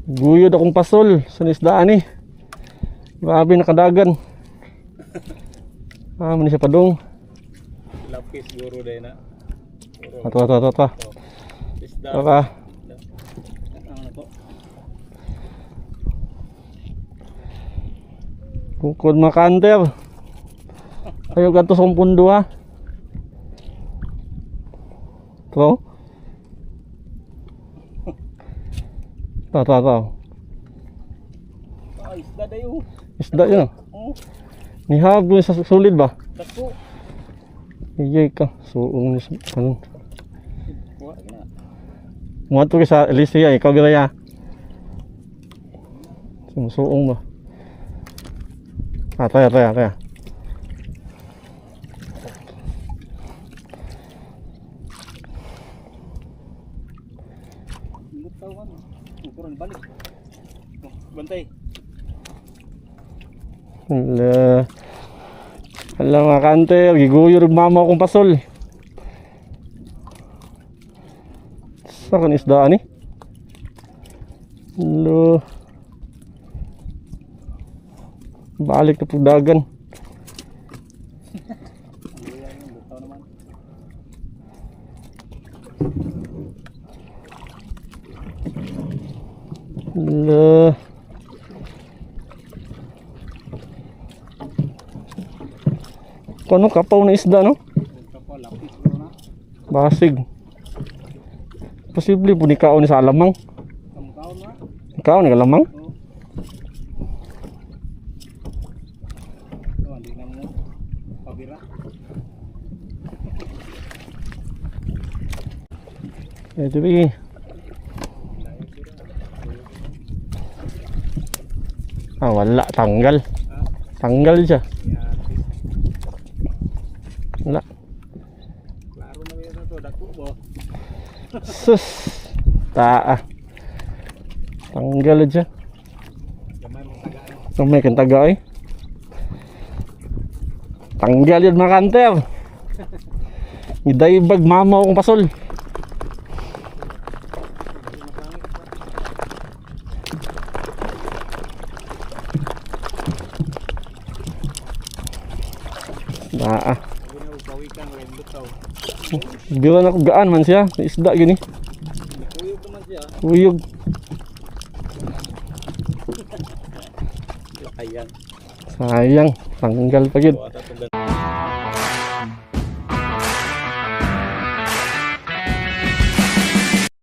Guyod akong pasol sa isdaan eh. Grabe nakadagan. Mani siya padung. Lapis guru deh na. Ato. Isda. Aka. Ano to? Bukod makanter. Ayo gato sa pundo ha. Tro. Tato. Ah, isda dayo. Isda yun. Oh, Nihab mo sa sulid ba? dako. Iyay ka. Suong ni kanun. Wa na. Muat to sa Alicia ikaw gaya. Suong ba? Taya. Lutawan. Ukuran balik. Oh, bantay. Alam mga kanter, giguyor mama akong pasol. Sa kan isdaan eh. Lo. Balik na pagdagan. Lutaw naman. Lo. Kono kapaw na isda no? Kapal lapis guru na. Basig. Posible po ni kaon ni sa alamang. Kamu na. Ikaw ni alamang? Oh. Oh, di na mo. Pabira. Ito bi. Wala tanggal. Tanggal siya. Wala. Klaro na yun na to. Dako bo. Sus. Taa. Tanggal aja. Gamay mong tagaan. May kantaga eh. Tanggal yun mga kanter. Idaybag mama akong pasol. Taa. Sabi na upawikan wala lutaw. Bilang ako gaan man siya. Isda gini. Uyog naman siya. Uyog. Lakayan. Sayang. Tanggal pa yun. Buat